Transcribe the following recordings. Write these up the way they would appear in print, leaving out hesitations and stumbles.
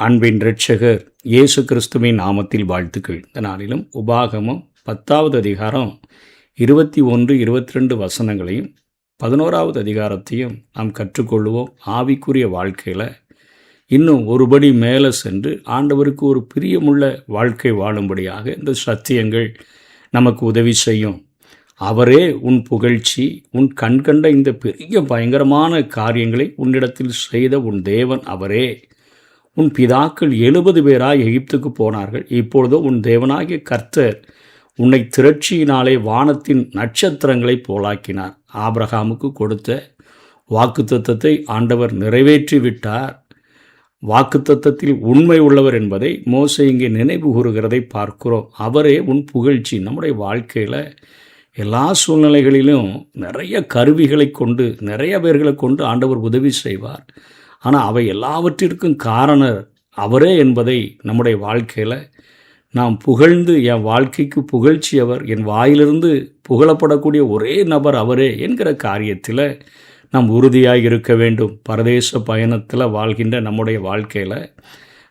அன்பின் இரட்சகர் இயேசு கிறிஸ்துவின் நாமத்தில் வாழ்த்துக்கள். இந்த நாளிலும் உபாகமம் 10வது அதிகாரம் 21, 22 வசனங்களையும் 11வது அதிகாரத்தையும் நாம் கற்றுக்கொள்வோம். ஆவிக்குரிய வாழ்க்கையில் இன்னும் ஒருபடி மேலே சென்று ஆண்டவருக்கு ஒரு பிரியமுள்ள வாழ்க்கை வாழும்படியாக இந்த சத்தியங்கள் நமக்கு உதவி செய்யும். அவரே உன் புகழ்ச்சி, உன் கண்கண்ட இந்த பெரிய பயங்கரமான காரியங்களை உன்னிடத்தில் செய்த உன் தேவன் அவரே. உன் பிதாக்கள் 70 பேராய் எகிப்துக்கு போனார்கள். இப்பொழுதோ உன் தேவனாகிய கர்த்தர் உன்னை திரட்சியினாலே வானத்தின் நட்சத்திரங்களை போலாக்கினார். ஆபிரகாமுக்கு கொடுத்த வாக்குத்தத்தத்தை ஆண்டவர் நிறைவேற்றி விட்டார். வாக்குத்தத்தத்தில் உண்மை உள்ளவர் என்பதை மோசே இங்கே நினைவு கூறுகிறதை பார்க்கிறோம். அவரே உன் புகழ்ச்சி. நம்முடைய வாழ்க்கையில் எல்லா சூழ்நிலைகளிலும் நிறைய கருவிகளை கொண்டு, நிறைய பேர்களை கொண்டு ஆண்டவர் உதவி செய்வார். ஆனால் அவை எல்லாவற்றிற்கும் காரணர் அவரே என்பதை நம்முடைய வாழ்க்கையில் நாம் புகழ்ந்து, என் வாழ்க்கைக்கு புகழ்ச்சி அவர், என் வாயிலிருந்து புகழப்படக்கூடிய ஒரே நபர் அவரே என்கிற காரியத்தில் நாம் உறுதியாக இருக்க வேண்டும். பரதேச பயணத்தில் வாழ்கின்ற நம்முடைய வாழ்க்கையில்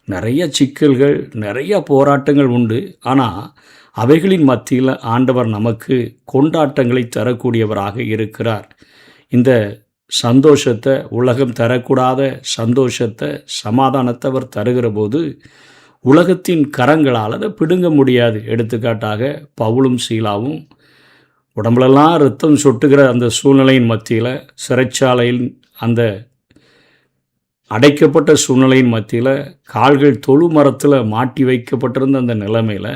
நிறைய சிக்கல்கள், நிறைய போராட்டங்கள் உண்டு. ஆனால் அவைகளின் மத்தியில் ஆண்டவர் நமக்கு கொண்டாட்டங்களை தரக்கூடியவராக இருக்கிறார். இந்த சந்தோஷத்தை, உலகம் தரக்கூடாத சந்தோஷத்தை, சமாதானத்தை அவர் தருகிற போது உலகத்தின் கரங்களால் அதை பிடுங்க முடியாது. எடுத்துக்காட்டாக பவுலும் சீலாவும் உடம்புலெல்லாம் ரத்தம் சொட்டுகிற அந்த சூழ்நிலையின் மத்தியில், சிறைச்சாலையில் அந்த அடைக்கப்பட்ட சூழ்நிலையின் மத்தியில், கால்கள் தொழு மரத்தில் மாட்டி வைக்கப்பட்டிருந்த அந்த நிலைமையில்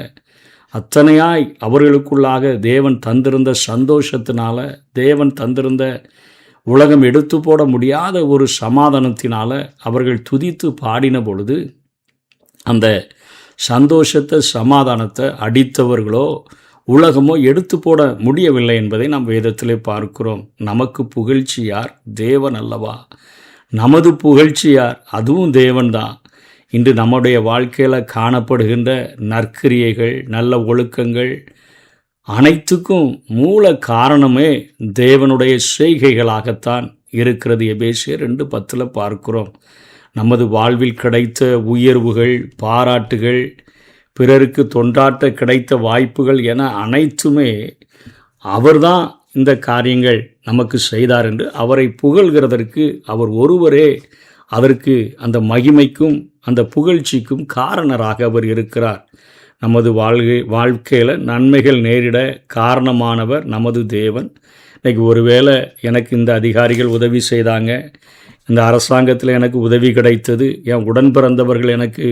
அத்தனையாய் அவர்களுக்குள்ளாக தேவன் தந்திருந்த சந்தோஷத்தினால, தேவன் தந்திருந்த உலகம் எடுத்து போட முடியாத ஒரு சமாதானத்தினால் அவர்கள் துதித்து பாடின பொழுது அந்த சந்தோஷத்தை, சமாதானத்தை அடித்தவர்களோ உலகமோ எடுத்து போட முடியவில்லை என்பதை நாம் வேதத்திலே பார்க்கிறோம். நமக்கு புகழ்ச்சி யார்? தேவன் அல்லவா? நமது புகழ்ச்சி யார்? அதுவும் தேவன்தான். இன்று நம்முடைய வாழ்க்கையில் காணப்படுகின்ற நற்கிரியைகள், நல்ல ஒழுக்கங்கள் அனைத்துக்கும் மூல காரணமே தேவனுடைய செய்கைகளாகத்தான் இருக்கிறது. எபேசியர் 2:10 பார்க்கிறோம். நமது வாழ்வில் கிடைத்த உயர்வுகள், பாராட்டுகள், பிறருக்கு தொண்டாட்ட கிடைத்த வாய்ப்புகள் என அனைத்துமே அவர்தான் இந்த காரியங்கள் நமக்கு செய்தார் என்று அவரை புகழ்கிறதற்கு அவர் ஒருவரே அதற்கு அந்த மகிமைக்கும் அந்த புகழ்ச்சிக்கும் காரணராக அவர் இருக்கிறார். நமது வாழ்க்கையில் நன்மைகள் நேரிட காரணமானவர் நமது தேவன். இன்றைக்கி ஒருவேளை எனக்கு இந்த அதிகாரிகள் உதவி செய்தாங்க, இந்த அரசாங்கத்தில் எனக்கு உதவி கிடைத்தது, என் உடன் பிறந்தவர்கள் எனக்கு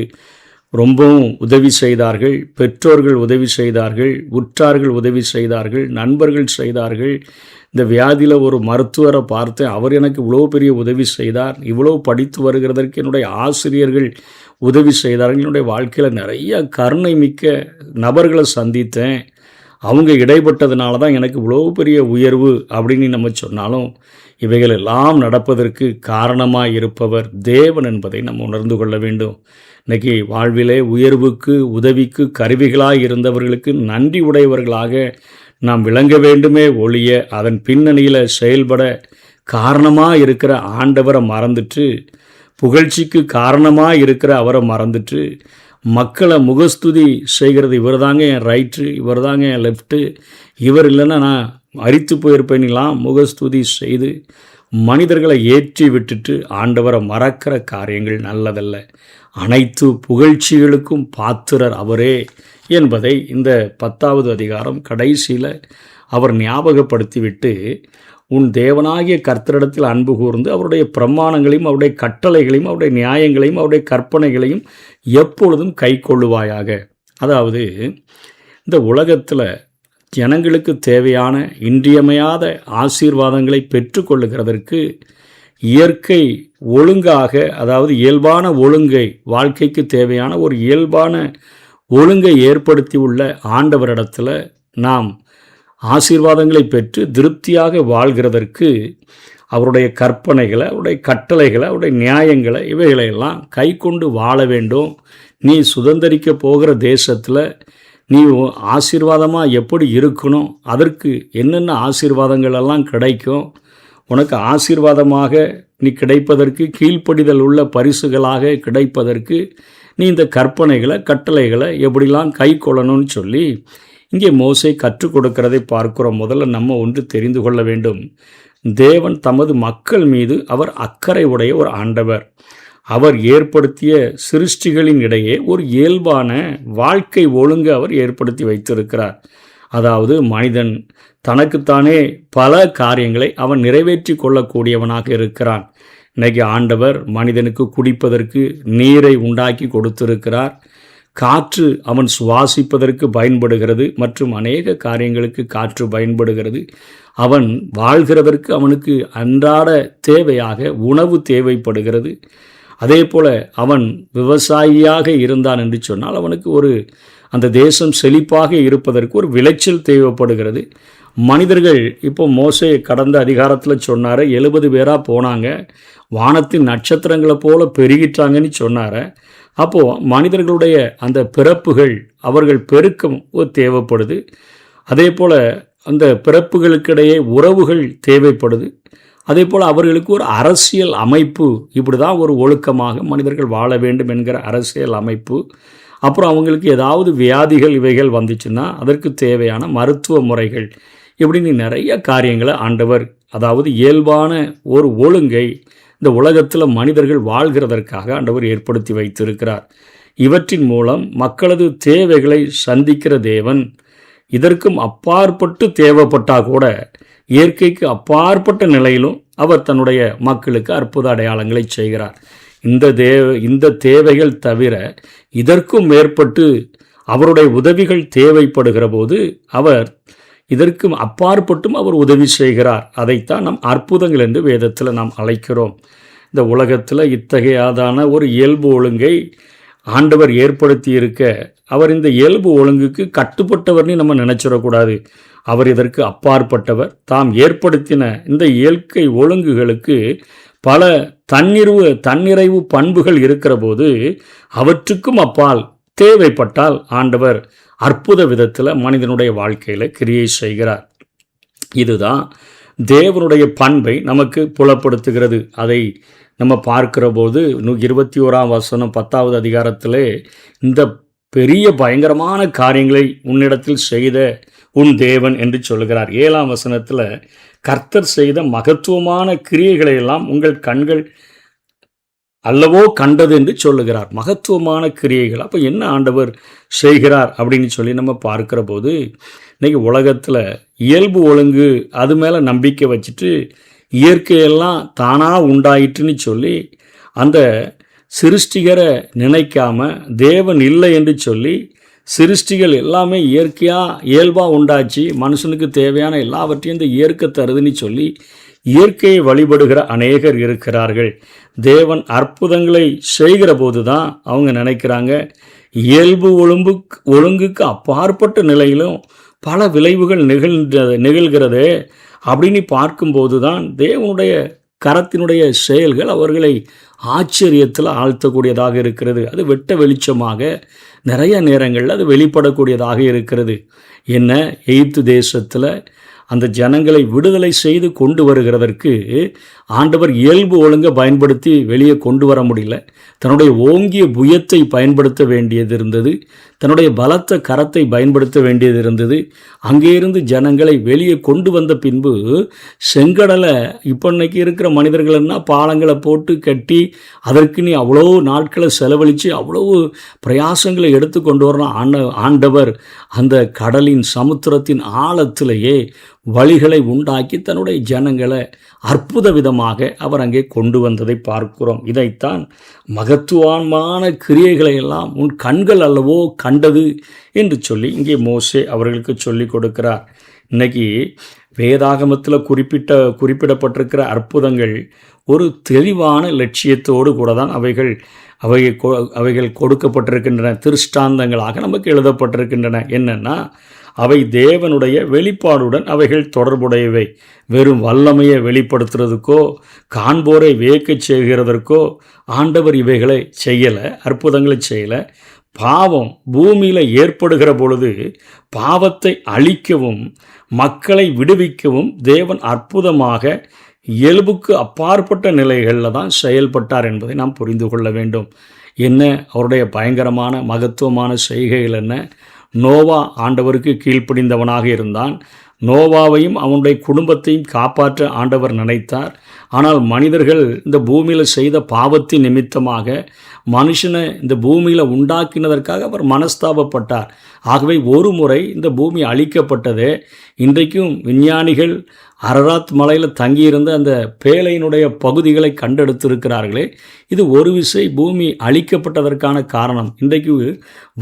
ரொம்பவும் உதவி செய்தார்கள், பெற்றோர்கள் உதவி செய்தார்கள், உற்றார்கள் உதவி செய்தார்கள், நண்பர்கள் செய்தார்கள், இந்த வியாதியில் ஒரு மருத்துவரை பார்த்தேன், அவர் எனக்கு இவ்வளோ பெரிய உதவி செய்தார், இவ்வளோ படித்து வருகிறதற்கு என்னுடைய ஆசிரியர்கள் உதவி செய்தார்கள், என்னுடைய வாழ்க்கையில் நிறைய கருணை மிக்க நபர்களை சந்தித்தேன், அவங்க இடைப்பட்டதுனால தான் எனக்கு இவ்வளோ பெரிய உயர்வு அப்படின்னு நம்ம சொன்னாலும் இவைகள் எல்லாம் நடப்பதற்கு காரணமாக இருப்பவர் தேவன் என்பதை நம்ம உணர்ந்து கொள்ள வேண்டும். இன்றைக்கி வாழ்விலே உயர்வுக்கு, உதவிக்கு கருவிகளாக இருந்தவர்களுக்கு நன்றி உடையவர்களாக நாம் விளங்க வேண்டுமே ஒழிய அதன் பின்னணியில் செயல்பட காரணமாக இருக்கிற ஆண்டவரை மறந்துட்டு, புகழ்ச்சிக்கு காரணமாக இருக்கிற அவரை மறந்துட்டு, மக்களை முகஸ்துதி செய்கிறது, இவர் தாங்க என் ரைட்டு, இவர் தாங்க என் லெஃப்ட்டு, இவர் இல்லைன்னா நான் அரித்து போயிருப்பேனெல்லாம் முகஸ்துதி செய்து மனிதர்களை ஏற்றி விட்டுட்டு ஆண்டவரை மறக்கிற காரியங்கள் நல்லதல்ல. அனைத்து புகழ்ச்சிகளுக்கும் பாத்திரர் அவரே என்பதை இந்த 10வது அதிகாரம் கடைசியில் அவர் ஞாபகப்படுத்திவிட்டு, உன் தேவனாகிய கர்த்தரிடத்தில் அன்பு கூர்ந்து அவருடைய பிரமாணங்களையும், அவருடைய கட்டளைகளையும், அவருடைய நியாயங்களையும், அவருடைய கற்பனைகளையும் எப்பொழுதும் கை கொள்ளுவாயாக. அதாவது இந்த உலகத்தில் ஜனங்களுக்கு தேவையான இன்றியமையாத ஆசீர்வாதங்களை பெற்றுக்கொள்ளுகிறதற்கு இயற்கை ஒழுங்காக, அதாவது இயல்பான ஒழுங்கை, வாழ்க்கைக்கு தேவையான ஒரு இயல்பான ஒழுங்கை ஏற்படுத்தி உள்ள ஆண்டவரிடத்தில் நாம் ஆசீர்வாதங்களை பெற்று திருப்தியாக வாழ்கிறதற்கு அவருடைய கற்பனைகளை, அவருடைய கட்டளைகளை, அவருடைய நியாயங்களை இவைகளையெல்லாம் கை கொண்டு வாழ வேண்டும். நீ சுதந்திரிக்க போகிற தேசத்தில் நீ ஆசீர்வாதமாக எப்படி இருக்கணும், அதற்கு என்னென்ன ஆசீர்வாதங்கள் எல்லாம் கிடைக்கும், உனக்கு ஆசீர்வாதமாக நீ கிடைப்பதற்கு, கீழ்ப்படிதல் உள்ள பரிசுகளாக கிடைப்பதற்கு நீ இந்த கற்பனைகளை, கட்டளைகளை எப்படிலாம் கை கொள்ளணும்னு சொல்லி இங்கே மோசே கற்றுக் கொடுக்கிறதை பார்க்கிறோம். முதல்ல நம்ம ஒன்று தெரிந்து கொள்ள வேண்டும். தேவன் தமது மக்கள் மீது அவர் அக்கறை உடைய ஒரு ஆண்டவர். அவர் ஏற்படுத்திய சிருஷ்டிகளின் இடையே ஒரு இயல்பான வாழ்க்கை ஒழுங்கு அவர் ஏற்படுத்தி வைத்திருக்கிறார். அதாவது மனிதன் தனக்குத்தானே பல காரியங்களை அவன் நிறைவேற்றி கொள்ளக்கூடியவனாக இருக்கிறான். இன்னைக்கு ஆண்டவர் மனிதனுக்கு குடிப்பதற்கு நீரை உண்டாக்கி கொடுத்திருக்கிறார். காற்று அவன் சுவாசிப்பதற்கு பயன்படுகிறது மற்றும் அநேக காரியங்களுக்கு காற்று பயன்படுகிறது. அவன் வாழ்கிறதற்கு அவனுக்கு அன்றாட தேவையாக உணவு தேவைப்படுகிறது. அதே போல அவன் விவசாயியாக இருந்தான் என்று சொன்னால் அவனுக்கு அந்த தேசம் செழிப்பாக இருப்பதற்கு ஒரு விளைச்சல் தேவைப்படுகிறது. மனிதர்கள் இப்போ மோசே கடந்த அதிகாரத்தில் சொன்னார், 70 பேராக போனாங்க, வானத்தின் நட்சத்திரங்களை போல பெருகிட்டாங்கன்னு சொன்னார். அப்போது மனிதர்களுடைய அந்த பிறப்புகள், அவர்கள் பெருக்கம் தேவைப்படுது. அதே போல் அந்த பிறப்புகளுக்கிடையே உறவுகள் தேவைப்படுது. அதே போல் அவர்களுக்கு ஒரு அரசியல் அமைப்பு, இப்படி தான் ஒரு ஒழுக்கமாக மனிதர்கள் வாழ வேண்டும் என்கிற அரசியல் அமைப்பு. அப்புறம் அவங்களுக்கு ஏதாவது வியாதிகள் இவைகள் வந்துச்சுன்னா அதற்கு தேவையான மருத்துவ முறைகள், இப்படின்னு நிறைய காரியங்களை ஆண்டவர், அதாவது இயல்பான ஒரு ஒழுங்கை இந்த உலகத்தில் மனிதர்கள் வாழ்கிறதற்காக ஆண்டவர் ஏற்படுத்தி வைத்திருக்கிறார். இவற்றின் மூலம் மக்களது தேவைகளை சந்திக்கிற தேவன் இதற்கும் அப்பாற்பட்டு தேவைப்பட்டால் கூட இயற்கைக்கு அப்பாற்பட்ட நிலையிலும் அவர் தன்னுடைய மக்களுக்கு அற்புத அடையாளங்களை செய்கிறார். இந்த தேவைகள் தவிர இதற்கும் மேற்பட்டு அவருடைய உதவிகள் தேவைப்படுகிற போது அவர் இதற்கு அப்பாற்பட்டும் அவர் உதவி செய்கிறார். அதைத்தான் நாம் அற்புதங்கள் என்று வேதத்தில் நாம் அழைக்கிறோம். இந்த உலகத்தில் இத்தகையதான ஒரு இயல்பு ஒழுங்கை ஆண்டவர் ஏற்படுத்தி இருக்க, அவர் இந்த இயல்பு ஒழுங்குக்கு கட்டுப்பட்டவர்னு நம்ம நினைச்சிடக்கூடாது. அவர் இதற்கு அப்பாற்பட்டவர். தாம் ஏற்படுத்தின இந்த இயற்கை ஒழுங்குகளுக்கு பல தன்னிறைவு பண்புகள் இருக்கிற போது அவற்றுக்கும் அப்பால் தேவைப்பட்டால் ஆண்டவர் அற்புத விதத்தில் மனிதனுடைய வாழ்க்கையில் கிரியை செய்கிறார். இதுதான் தேவனுடைய பண்பை நமக்கு புலப்படுத்துகிறது. அதை நம்ம பார்க்கிற போது 21ஆம் வசனம் 10வது அதிகாரத்திலே இந்த பெரிய பயங்கரமான காரியங்களை உன்னிடத்தில் செய்த உன் தேவன் என்று சொல்கிறார். 7ஆம் வசனத்தில் கர்த்தர் செய்த மகத்துவமான கிரியைகளை எல்லாம் உங்கள் கண்கள் அல்லவோ கண்டது என்று சொல்லுகிறார். மகத்துவமான கிரியைகள். அப்போ என்ன ஆண்டவர் செய்கிறார் அப்படின்னு சொல்லி நம்ம பார்க்கிற போது இன்னைக்கு உலகத்தில் இயல்பு ஒழுங்கு அது மேலே நம்பிக்கை வச்சுட்டு இயற்கையெல்லாம் தானாக உண்டாயிட்டுன்னு சொல்லி அந்த சிருஷ்டிகரை நினைக்காம தேவன் இல்லை என்று சொல்லி சிருஷ்டிகள் எல்லாமே இயல்பாக உண்டாச்சு, மனுஷனுக்கு தேவையான எல்லாவற்றையும் இந்த இயற்கை தருதுன்னு சொல்லி இயற்கையை வழிபடுகிற அநேகர் இருக்கிறார்கள். தேவன் அற்புதங்களை செய்கிற போது தான் அவங்க நினைக்கிறாங்க இயல்பு ஒழுங்குக்கு அப்பாற்பட்ட நிலையிலும் பல விளைவுகள் நிகழ்கிறது அப்படின்னு பார்க்கும்போது தான் தேவனுடைய கரத்தினுடைய செயல்கள் அவர்களை ஆச்சரியத்தில் ஆழ்த்தக்கூடியதாக இருக்கிறது. அது வெட்ட வெளிச்சமாக நிறைய நேரங்களில் அது வெளிப்படக்கூடியதாக இருக்கிறது. என்ன, எகிப்து தேசத்தில் அந்த ஜனங்களை விடுதலை செய்து கொண்டு வருகிறதற்கு ஆண்டவர் இயல்பு ஒழுங்கை பயன்படுத்தி வெளியே கொண்டு வர முடியல. தன்னுடைய ஓங்கிய புயத்தை பயன்படுத்த வேண்டியது இருந்தது, தன்னுடைய பலத்த கரத்தை பயன்படுத்த வேண்டியது இருந்தது. அங்கே இருந்து ஜனங்களை வெளியே கொண்டு வந்த பின்பு செங்கடலை இப்போ இன்னைக்கு இருக்கிற மனிதர்கள்னா பாலங்களை போட்டு கட்டி அதற்கு நீ அவ்வளோ நாட்களை செலவழித்து அவ்வளோ பிரயாசங்களை எடுத்து கொண்டு வரணும். ஆண்டவர் அந்த கடலின் சமுத்திரத்தின் ஆழத்திலேயே வழிகளை உண்டாக்கி தன்னுடைய ஜனங்களை அற்புத விதமாக அவர் அங்கே கொண்டு வந்ததை பார்க்கிறோம். இதைத்தான் மகத்துவமான கிரியைகளை எல்லாம் உன் கண்கள் அல்லவோ கண்டது என்று சொல்லி இங்கே மோசே அவர்களுக்கு சொல்லி கொடுக்கிறார். இன்னைக்கு வேதாகமத்தில் குறிப்பிடப்பட்டிருக்கிற அற்புதங்கள் ஒரு தெளிவான லட்சியத்தோடு கூட தான் அவைகள் கொடுக்கப்பட்டிருக்கின்றன, திருஷ்டாந்தங்களாக நமக்கு எழுதப்பட்டிருக்கின்றன. என்னன்னா அவை தேவனுடைய வெளிப்பாடுடன் அவைகள் தொடர்புடையவை. வெறும் வல்லமையை வெளிப்படுத்துறதுக்கோ காண்போரை வியக்க செய்கிறதற்கோ ஆண்டவர் இவைகளை செய்யலை, அற்புதங்களை செய்யலை. பாவம் பூமியில் ஏற்படுகிற பொழுது பாவத்தை அழிக்கவும் மக்களை விடுவிக்கவும் தேவன் அற்புதமாக இயல்புக்கு அப்பாற்பட்ட நிலைகளில் தான் செயல்பட்டார் என்பதை நாம் புரிந்து கொள்ள வேண்டும். என்ன அவருடைய பயங்கரமான மகத்துவமான செய்கைகள் என்ன? நோவா ஆண்டவருக்கு கீழ்ப்படிந்தவனாக இருந்தான். நோவாவையும் அவனுடைய குடும்பத்தையும் காப்பாற்ற ஆண்டவர் நினைத்தார். ஆனால் மனிதர்கள் இந்த பூமியில் செய்த பாவத்தின் நிமித்தமாக மனுஷனை இந்த பூமியில் உண்டாக்கினதற்காக அவர் மனஸ்தாபப்பட்டார். ஆகவே ஒரு முறை இந்த பூமி அழிக்கப்பட்டதே. இன்றைக்கும் விஞ்ஞானிகள் அரராத் மலையில் தங்கியிருந்த அந்த பேழையினுடைய பகுதிகளை கண்டெடுத்திருக்கிறார்களே, இது ஒரு விசை பூமி அழிக்கப்பட்டதற்கான காரணம். இன்றைக்கு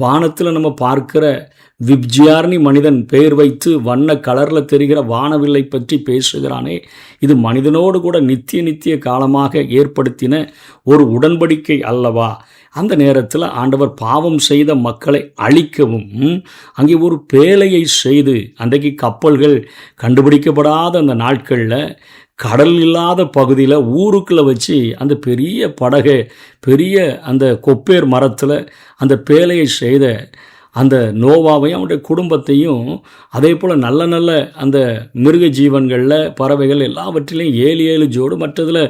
வானத்தில் நம்ம பார்க்கிற விப்ஜியார்னி மனிதன் பெயர் வைத்து வண்ண கலரில் தெரிகிற வானவில்லை பற்றி பேசுகிறானே, இது மனிதனோடு கூட நித்திய காலமாக ஏற்படுத்தின ஒரு உடன்படிக்கை அல்லவா? அந்த நேரத்தில் ஆண்டவர் பாவம் செய்த மக்களை அழிக்கவும் அங்கே ஒரு பேழையை செய்து, அன்றைக்கு கப்பல்கள் கண்டுபிடிக்கப்படாத அந்த நாட்களில் கடல் இல்லாத பகுதியில் ஊருக்குள்ளே வச்சு அந்த பெரிய படகை, பெரிய அந்த கொப்பேர் மரத்தில் அந்த பேழையை செய்த அந்த நோவாவையும் அவனுடைய குடும்பத்தையும், அதே போல் நல்ல அந்த மிருக ஜீவன்களில் பறவைகள் எல்லாவற்றிலையும் 7 ஜோடு, மற்றதில்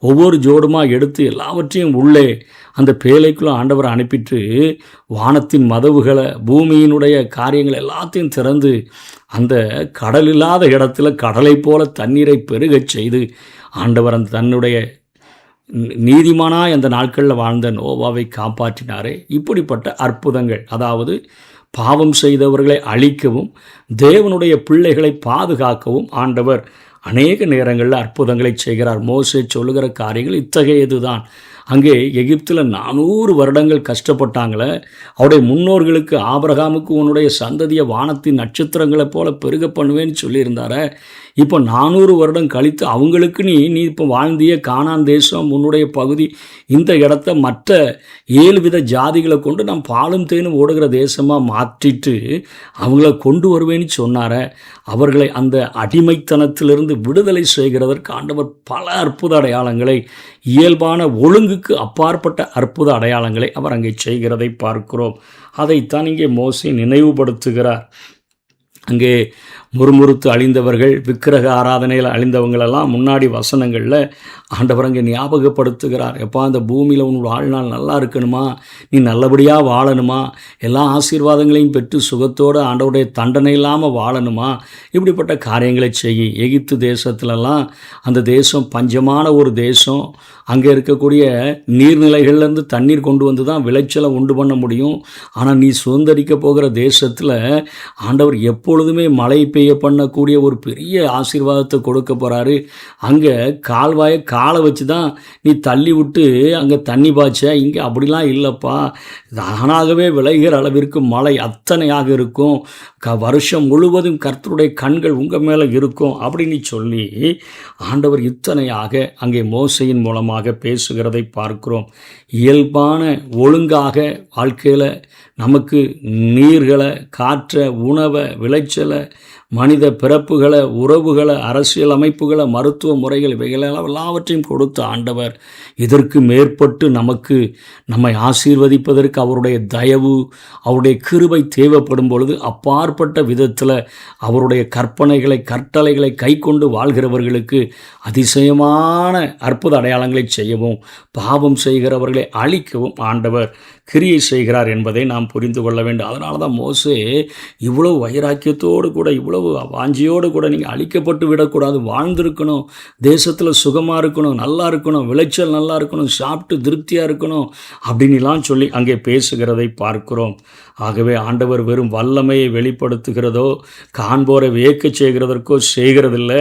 ஒவ்வொரு ஜோடுமாக எடுத்து எல்லாவற்றையும் உள்ளே அந்த பேழைக்குள்ளே ஆண்டவர் அனுப்பிட்டு வானத்தின் மதவுகளை, பூமியினுடைய காரியங்கள் எல்லாத்தையும் திறந்து அந்த கடல் இல்லாத இடத்துல கடலை போல தண்ணீரை பெருகச் செய்து ஆண்டவர் அந்த தன்னுடைய நீதிமானாய் அந்த நாட்களில் வாழ்ந்த நோவாவை காப்பாற்றினாரே. இப்படிப்பட்ட அற்புதங்கள், அதாவது பாவம் செய்தவர்களை அழிக்கவும் தேவனுடைய பிள்ளைகளை பாதுகாக்கவும் ஆண்டவர் அநேக நேரங்களில் அற்புதங்களை செய்கிறார். மோசே சொல்லுகிற காரியங்கள் இத்தகையது தான். அங்கே எகிப்தில் 400 வருடங்கள் கஷ்டப்பட்டாங்களே, அவருடைய முன்னோர்களுக்கு ஆபிரகாமுக்கு உன்னுடைய சந்ததியை வானத்தின் நட்சத்திரங்களைப் போல பெருக பண்ணுவேன்னு சொல்லியிருந்தார. இப்போ 400 வருடம் கழித்து அவங்களுக்கு நீ இப்போ வாழ்ந்திய கானான் தேசம், உன்னுடைய பகுதி, இந்த இடத்த மற்ற 7 வித ஜாதிகளை கொண்டு நான் பாலும் தேனும் ஓடுகிற தேசமாக மாற்றிட்டு அவங்கள கொண்டு வருவேன்னு சொன்னார. அவர்களை அந்த அடிமைத்தனத்திலிருந்து விடுதலை செய்கிறதற்கு ஆண்டவர் பல அற்புத அடையாளங்களை, இயல்பான ஒழுங்குக்கு அப்பாற்பட்ட அற்புத அடையாளங்களை அவர் அங்கே செய்கிறதை பார்க்கிறோம். அதைத்தான் இங்கே மோசே நினைவுபடுத்துகிறார். அங்கே முறுமுறுத்து அழிந்தவர்கள், விக்கிரக ஆராதனையில் அழிந்தவங்களெல்லாம் முன்னாடி வசனங்களில் ஆண்டவர் அங்கே ஞாபகப்படுத்துகிறார். எப்பா, அந்த பூமியில் உன் வாழ்நாள் நல்லா இருக்கணுமா, நீ நல்லபடியாக வாழணுமா, எல்லா ஆசீர்வாதங்களையும் பெற்று சுகத்தோடு ஆண்டவருடைய தண்டனை இல்லாமல் வாழணுமா, இப்படிப்பட்ட காரியங்களை செய்ய. எகிப்து தேசத்துலலாம் அந்த தேசம் பஞ்சமான ஒரு தேசம். அங்கே இருக்கக்கூடிய நீர்நிலைகள்லேருந்து தண்ணீர் கொண்டு வந்து தான் விளைச்சலை உண்டு பண்ண முடியும். ஆனால் நீ சுதந்திரிக்க போகிற தேசத்தில் ஆண்டவர் எப்பொழுதுமே மழை பெய்ய பண்ணக்கூடிய ஒரு பெரிய ஆசீர்வாதத்தை கொடுக்க போகிறாரு. அங்கே கால்வாயை காலை வச்சு தான் நீ தள்ளி விட்டு அங்கே தண்ணி பாய்ச்ச. இங்கே அப்படிலாம் இல்லைப்பா, தானாகவே விளைகிற அளவிற்கு மழை அத்தனையாக இருக்கும். வருஷம் முழுவதும் கர்த்தருடைய கண்கள் உங்கள் மேலே இருக்கும் அப்படின்னு சொல்லி ஆண்டவர் இத்தனையாக அங்கே மோசையின் மூலமாக பேசுகிறதை பார்க்கிறோம். இயல்பான ஒழுங்காக வாழ்க்கையில் நமக்கு நீர்களை, காற்றை, உணவை, விளைச்சலை, மனித பிறப்புகளை, உறவுகளை, அரசியல் அமைப்புகளை, மருத்துவ முறைகள், இவைகளெல்லாம் எல்லாவற்றையும் கொடுத்த ஆண்டவர் இதற்கு மேற்பட்டு நம்மை ஆசீர்வதிப்பதற்கு அவருடைய தயவு, அவருடைய கிருபை தேவைப்படும் பொழுது அப்பாற்பட்ட விதத்தில் அவருடைய கற்பனைகளை, கட்டளைகளை கை கொண்டு வாழ்கிறவர்களுக்கு அதிசயமான அற்புத அடையாளங்களை செய்யவும், பாவம் செய்கிறவர்களை அழிக்கவும் ஆண்டவர் கிரியை செய்கிறார் என்பதை நாம் புரிந்து கொள்ள வேண்டும். அதனால தான் மோசே இவ்வளவு வைராக்கியத்தோடு கூட, இவ்வளவு வாஞ்சியோடு கூட நீங்கள் அழிக்கப்பட்டு விடக்கூடாது, வாழ்ந்திருக்கணும், தேசத்தில் சுகமாக இருக்கணும், நல்லா இருக்கணும், விளைச்சல் நல்லா இருக்கணும், சாப்பிட்டு திருப்தியாக இருக்கணும் அப்படின்லாம் சொல்லி அங்கே பேசுகிறதை பார்க்கிறோம். ஆகவே ஆண்டவர் வெறும் வல்லமையை வெளிப்படுத்துகிறதோ, காண்போரை வியக்க செய்கிறதற்கோ செய்கிறதில்லை.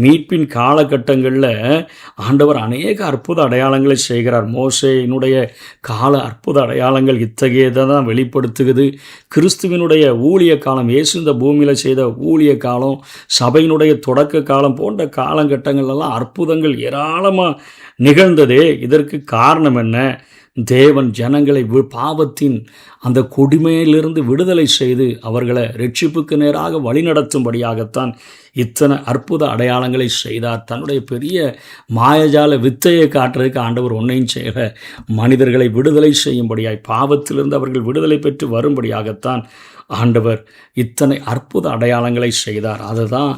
மீட்பின் காலகட்டங்களில் ஆண்டவர் அநேக அற்புத அடையாளங்களை செய்கிறார். மோசேயினுடைய கால அற்புத அடையாளங்கள் இத்தகையதை தான் வெளிப்படுத்துகிறது. கிறிஸ்துவினுடைய ஊழிய காலம், இயேசு இந்த பூமியில் செய்த ஊழிய காலம், சபையினுடைய தொடக்க காலம் போன்ற காலகட்டங்களெல்லாம் அற்புதங்கள் ஏராளமாக நிகழ்ந்ததே. இதற்கு காரணம் என்ன? தேவன் ஜனங்களை பாவத்தின் அந்த கொடுமையிலிருந்து விடுதலை செய்து அவர்களை ரட்சிப்புக்கு நேராக வழிநடத்தும்படியாகத்தான் இத்தனை அற்புத அடையாளங்களை செய்தார். தன்னுடைய பெரிய மாயஜால வித்தையை காட்டுறதுக்கு ஆண்டவர் ஒன்றையும் செய்கிற, மனிதர்களை விடுதலை செய்யும்படியாய், பாவத்திலிருந்து அவர்கள் விடுதலை பெற்று வரும்படியாகத்தான் ஆண்டவர் இத்தனை அற்புத அடையாளங்களை செய்தார். அதுதான்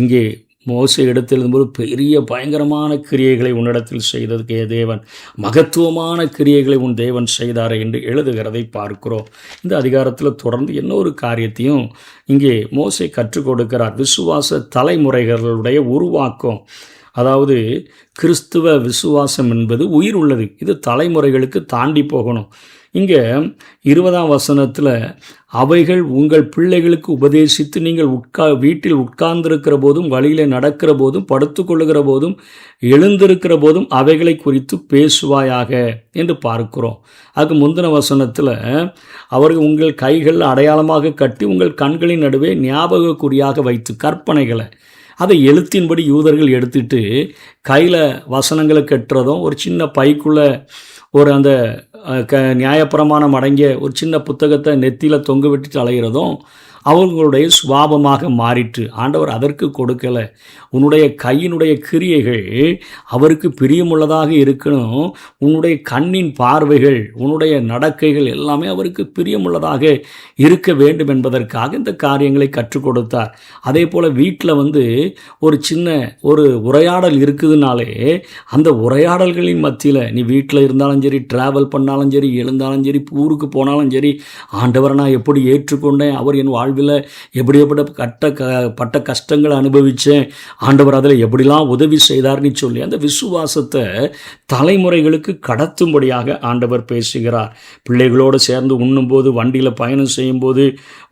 இங்கே மோசே இடத்தில் இருந்தபோது பெரிய பயங்கரமான கிரியைகளை உன்னிடத்தில் செய்ததுக்கே தேவன் மகத்துவமான கிரியைகளை உன் தேவன் செய்தாரே என்று எழுதுகிறதை பார்க்கிறோம். இந்த அதிகாரத்தில் தொடர்ந்து இன்னொரு காரியத்தையும் இங்கே மோசே கற்றுக் கொடுக்கிறார். விசுவாச தலைமுறைகளுடைய உருவாக்கம். அதாவது கிறிஸ்துவ விசுவாசம் என்பது உயிர் உள்ளது. இது தலைமுறைகளுக்கு தாண்டி போகணும். இங்கே 20ஆம் வசனத்தில் அவைகள் உங்கள் பிள்ளைகளுக்கு உபதேசித்து நீங்கள் வீட்டில் உட்கார்ந்திருக்கிற போதும், வழியில் நடக்கிற போதும், படுத்து கொள்ளுகிற போதும், எழுந்திருக்கிற போதும் அவைகளை குறித்து பேசுவாயாக என்று பார்க்கிறோம். அதுக்கு முந்தின வசனத்தில் அவர்கள் உங்கள் கைகளில் அடையாளமாக கட்டி உங்கள் கண்களின் நடுவே ஞாபக குறியாக வைத்து கற்பனைகளை அதை எழுத்தின்படி யூதர்கள் எடுத்துட்டு கையில் வசனங்களை கட்டுறதும், ஒரு சின்ன பைக்குள்ளே ஒரு அந்த நியாயப்பிரமாணம் அடங்கிய ஒரு சின்ன புத்தகத்தை நெத்தியில் தொங்க விட்டுட்டு அலைகிறதும் அவர்களுடைய சுபாவமாக மாறிற்று. ஆண்டவர் அதற்கு கொடுக்கலை. உன்னுடைய கையினுடைய கிரியைகள் அவருக்கு பிரியமுள்ளதாக இருக்கணும். உன்னுடைய கண்ணின் பார்வைகள், உன்னுடைய நடக்கைகள் எல்லாமே அவருக்கு பிரியமுள்ளதாக இருக்க வேண்டும் என்பதற்காக இந்த காரியங்களை கற்றுக் கொடுத்தார். அதே போல் வீட்டில் ஒரு சின்ன ஒரு உரையாடல் இருக்குதுனாலே அந்த உரையாடல்களின் மத்தியில் நீ வீட்டில் இருந்தாலும் சரி, ட்ராவல் பண்ணாலும் சரி, எழுந்தாலும் சரி, ஊருக்கு போனாலும் சரி, ஆண்டவரை நான் எப்படி ஏற்றுக்கொண்டேன், அவர் என் வாழ்வில் எப்படி பட்ட கஷ்டங்களை அனுபவித்தேன், ஆண்டவர் அதில் எப்படிலாம் உதவி செய்தார்னு சொல்லி அந்த விசுவாசத்தை தலைமுறைகளுக்கு கடத்தும்படியாக ஆண்டவர் பேசுகிறார். பிள்ளைகளோடு சேர்ந்து உண்ணும்போது, வண்டியில் பயணம் செய்யும்போது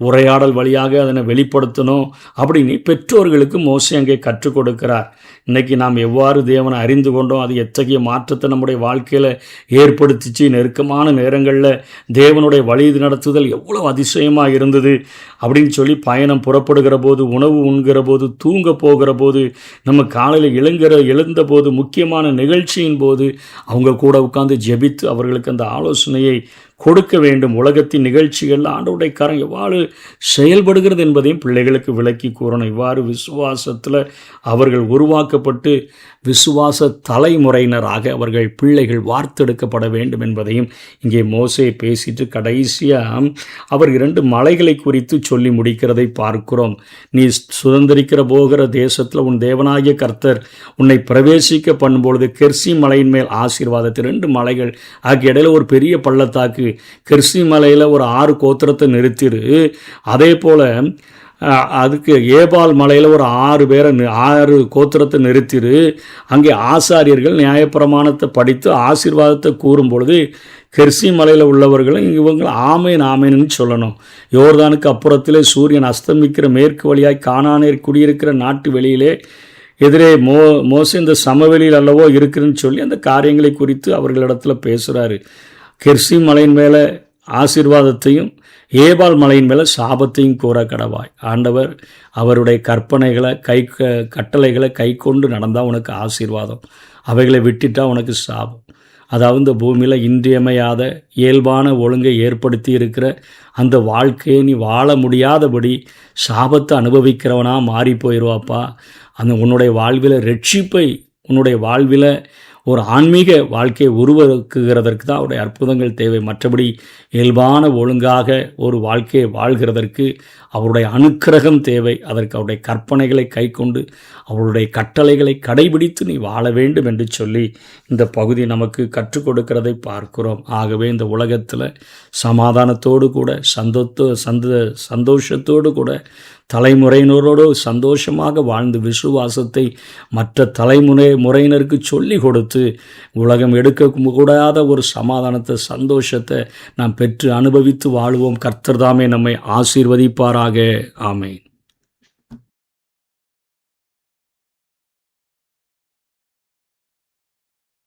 உரையாடல் வழியாக அதனை வெளிப்படுத்தணும் அப்படின்னு பெற்றோர்களுக்கு மோசே அங்கே கற்றுக் கொடுக்கிறார். இன்றைக்கி நாம் எவ்வாறு தேவனை அறிந்து கொண்டோம், அது எத்தகைய மாற்றத்தை நம்முடைய வாழ்க்கையில் ஏற்படுத்திச்சு, நெருக்கமான நேரங்களில் தேவனுடைய வழி நடத்துதல் எவ்வளோ அதிசயமாக இருந்தது அப்படின்னு சொல்லி பயணம் புறப்படுகிற போது, உணவு உண்கிற போது, தூங்க போகிற போது, நம்ம காலையில் எழுந்த போது, முக்கியமான நிகழ்ச்சியின் போது அவங்க கூட உட்கார்ந்து ஜெபித்து அவர்களுக்கு அந்த ஆலோசனையை கொடுக்க வேண்டும். உலகத்தின் நிகழ்ச்சிகள் ஆண்டவருடைய கரம் எவ்வாறு செயல்படுகிறது என்பதையும் பிள்ளைகளுக்கு விளக்கி கூறணும். இவ்வாறு விசுவாசத்தில் அவர்கள் உருவாக்கப்பட்டு விசுவாச தலைமுறையினராக அவர்கள் பிள்ளைகள் வார்த்தெடுக்கப்பட வேண்டும் என்பதையும் இங்கே மோசே பேசிட்டு கடைசியாக அவர் 2 மலைகளை குறித்து சொல்லி முடிக்கிறதை பார்க்கிறோம். நீ சுதந்திரிக்கிற போகிற தேசத்தில் உன் தேவனாகிய கர்த்தர் உன்னை பிரவேசிக்க பண்ணும்பொழுது கெர்சி மலையின் மேல் ஆசீர்வாதத்தை 2 மலைகள் அதுக்கு இடையில ஒரு பெரிய பள்ளத்தாக்கு, கெர்சி மலையில் ஒரு 6 கோத்திரத்தை நிறுத்திடு. அதே போல் அதுக்கு ஏபால் மலையில் ஒரு 6 கோத்திரத்தை நிறுத்திடு. அங்கே ஆசாரியர்கள் நியாயப்பிரமாணத்தை படித்து ஆசீர்வாதத்தை கூறும் பொழுது கெர்சி மலையில் உள்ளவர்களும் இவங்க ஆமேன் ஆமேன்னு சொல்லணும். யோர்தானுக்கு அப்புறத்திலே சூரியன் அஸ்தமிக்கிற மேற்கு வழியாய் கானானேர் குடியிருக்கிற நாட்டு வெளியிலே எதிரே மோசே இந்த சமவெளியில் அல்லவோ இருக்குதுன்னு சொல்லி அந்த காரியங்களை குறித்து அவர்களிடத்தில் பேசுகிறாரு. கெர்சி மலையின் மேலே ஆசீர்வாதத்தையும் ஏபால் மலையின் மேலே சாபத்தையும் கூற கடவாய். ஆண்டவர் அவருடைய கற்பனைகளை கட்டளைகளை கை கொண்டு நடந்தால் உனக்கு ஆசீர்வாதம், அவைகளை விட்டுட்டால் உனக்கு சாபம். அதாவது இந்த பூமியில் இன்றியமையாத இயல்பான ஒழுங்கை ஏற்படுத்தி இருக்கிற அந்த வாழ்க்கையை நீ வாழ முடியாதபடி சாபத்தை அனுபவிக்கிறவனாக மாறி போயிடுவாப்பா. அந்த உன்னுடைய வாழ்வில் ரட்சிப்பை, உன்னுடைய வாழ்வில் ஒரு ஆன்மீக வாழ்க்கையை உருவாக்குகிறதற்கு தான் அவருடைய அற்புதங்கள் தேவை. மற்றபடி இயல்பான ஒழுங்காக ஒரு வாழ்க்கையை வாழ்கிறதற்கு அவருடைய அனுக்கிரகம் தேவை. அதற்கு அவருடைய கற்பனைகளை கை கொண்டு அவருடைய கட்டளைகளை கடைபிடித்து நீ வாழ வேண்டும் என்று சொல்லி இந்த பகுதி நமக்கு கற்றுக் கொடுக்கிறதை பார்க்கிறோம். ஆகவே இந்த உலகத்தில் சமாதானத்தோடு கூட சந்தோஷத்தோடு கூட தலைமுறையினரோடு சந்தோஷமாக வாழ்ந்து விசுவாசத்தை மற்ற முறையினருக்கு சொல்லி கொடுத்து உலகம் எடுக்கக்கூடாத ஒரு சமாதானத்தை, சந்தோஷத்தை நாம் பெற்று அனுபவித்து வாழ்வோம். கர்த்தர் தாமே நம்மை ஆசீர்வதிப்பாராக. ஆமென்.